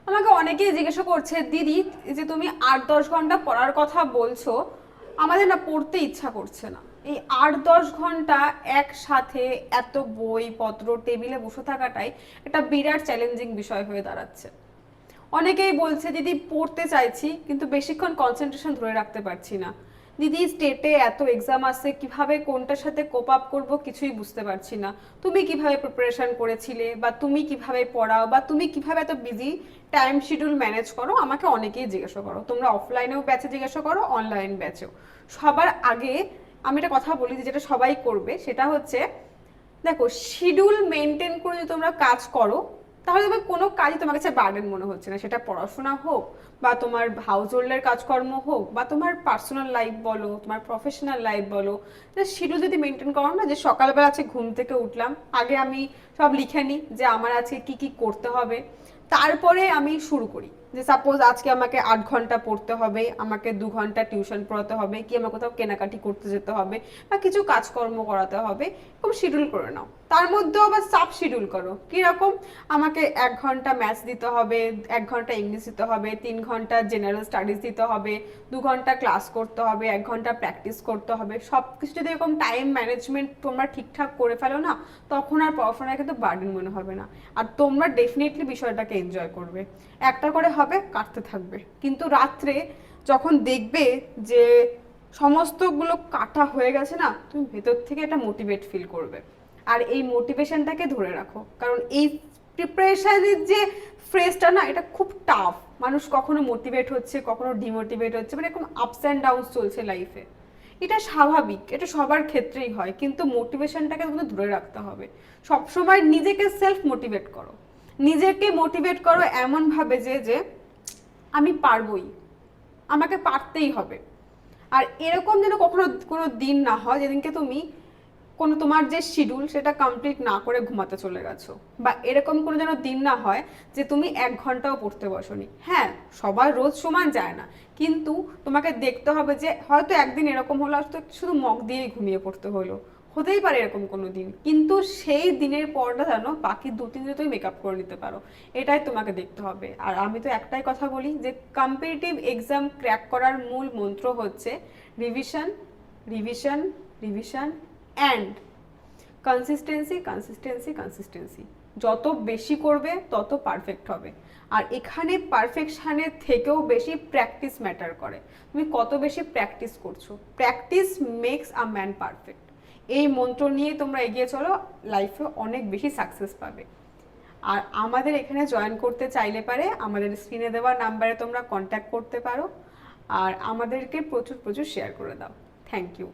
আমাকে অনেকেই জিজ্ঞাসা করছে, দিদি যে তুমি 8-10 ঘন্টা পড়ার কথা বলছো, আমাদের না পড়তে ইচ্ছা করছে না। এই 8-10 ঘন্টা একসাথে এত বই পত্র টেবিলে বসে থাকাটাই একটা বিরাট চ্যালেঞ্জিং বিষয় হয়ে দাঁড়াচ্ছে। অনেকেই বলছে, দিদি পড়তে চাইছি কিন্তু বেশিক্ষণ কনসেন্ট্রেশন ধরে রাখতে পারছি না। দিদি স্টেটে এত এক্সাম আসছে, কিভাবে কোনটার সাথে কোপ আপ করবো কিছুই বুঝতে পারছি না। তুমি কিভাবে প্রিপারেশন করেছিলে, বা তুমি কিভাবে পড়াও, বা তুমি কিভাবে এত বিজি টাইম শিডিউল ম্যানেজ করো, আমাকে অনেকেই জিজ্ঞাসা করো। তোমরা অফলাইনেও ব্যাচে জিজ্ঞাসা করো, অনলাইন ব্যাচেও। সবার আগে আমি একটা কথা বলি, যেটা সবাই করবে, সেটা হচ্ছে, দেখো, শিডিউল মেনটেন করে যদি তোমরা কাজ করো, তাহলে তোমার কোনো কাজই তোমার কাছে বার্ডেন মনে হচ্ছে না। সেটা পড়াশোনা হোক, বা তোমার হাউস হোল্ডের কাজকর্ম হোক, বা তোমার পার্সোনাল লাইফ বলো, তোমার প্রফেশনাল লাইফ বলো। শিডিউল যদি মেনটেন করো না, যে সকালবেলা আছে ঘুম থেকে উঠলাম, আগে আমি সব লিখে নিই যে আমার আজকে কি কি করতে হবে, তারপরে আমি শুরু করি। যে সাপোজ আজকে আমাকে 8 ঘন্টা পড়তে হবে, আমাকে 2 ঘন্টা টিউশন পড়াতে হবে, কি আমার কোথাও কেনাকাটি করতে যেতে হবে, বা কিছু কাজকর্ম করাতে হবে, এরকম শিডিউল করে নাও। তার মধ্যেও আবার সাব শিডিউল করো, কিরকম, আমাকে 1 ঘন্টা ম্যাথস দিতে হবে, 1 ঘন্টা ইংলিশ দিতে হবে, 3 ঘন্টা জেনারেল স্টাডিজ দিতে হবে, 2 ঘন্টা ক্লাস করতে হবে, 1 ঘন্টা প্র্যাকটিস করতে হবে। সব কিছু যদি এরকম টাইম ম্যানেজমেন্ট তোমরা ঠিকঠাক করে ফেলো না, তখন আর পড়াশোনায় কিন্তু বার্ডেন মনে হবে না। আর তোমরা ডেফিনেটলি বিষয়টাকে এনজয় করবে। একটা করে হবে, কাটতে থাকবে, কিন্তু রাত্রে যখন দেখবে যে সমস্তগুলো কাটা হয়ে গেছে না, তুমি ভেতর থেকে একটা মোটিভেট ফিল করবে। আর এই মোটিভেশনটাকে ধরে রাখো, কারণ এই প্রিপারেশনের যে ফ্রেজটা না, এটা খুব টাফ। মানুষ কখনো মোটিভেট হচ্ছে, কখনো ডিমোটিভেট হচ্ছে, মানে এরকম আপস অ্যান্ড ডাউনস চলছে লাইফে। এটা স্বাভাবিক, এটা সবার ক্ষেত্রেই হয়, কিন্তু মোটিভেশনটাকে কিন্তু ধরে রাখতে হবে। সবসময় নিজেকে সেলফ মোটিভেট করো। নিজেকে মোটিভেট করো এমনভাবে যে যে আমি পারবই, আমাকে পারতেই হবে। আর এরকম যেন কখনো কোনো দিন না হয় যেদিনকে তুমি কোনো তোমার যে শিডিউল সেটা কমপ্লিট না করে ঘুমাতে চলে গেছো, বা এরকম কোনো যেন দিন না হয় যে তুমি 1 ঘন্টাও পড়তে বসোনি। হ্যাঁ, সবার রোজ সমান যায় না, কিন্তু তোমাকে দেখতে হবে যে হয়তো একদিন এরকম হলো, হয়তো শুধু মগ দিয়েই ঘুমিয়ে পড়তে হলো, হতেই পারে এরকম কোনো দিন, কিন্তু সেই দিনের পরটা যেন বাকি 2-3 দিনে তুমি মেকআপ করে নিতে পারো। এটাই তোমাকে দেখতে হবে। আর আমি তো একটাই কথা বলি, যে কম্পিটিটিভ এক্সাম ক্র্যাক করার মূল মন্ত্র হচ্ছে revision, revision, revision and consistency, consistency, consistency. যত বেশি করবে তত পারফেক্ট হবে। আর এখানে পারফেকশানের থেকেও বেশি প্র্যাকটিস ম্যাটার করে। তুমি কত বেশি প্র্যাকটিস করছো, practice makes a man perfect. এই মন্ত্র নিয়ে তোমরা এগিয়ে চলো, লাইফে অনেক বেশি সাকসেস পাবে। আর আমাদের এখানে জয়েন করতে চাইলে পারে আমাদের স্ক্রিনে দেওয়া নাম্বারে তোমরা কন্ট্যাক্ট করতে পারো। আর আমাদেরকে প্রচুর প্রচুর শেয়ার করে দাও। Thank you.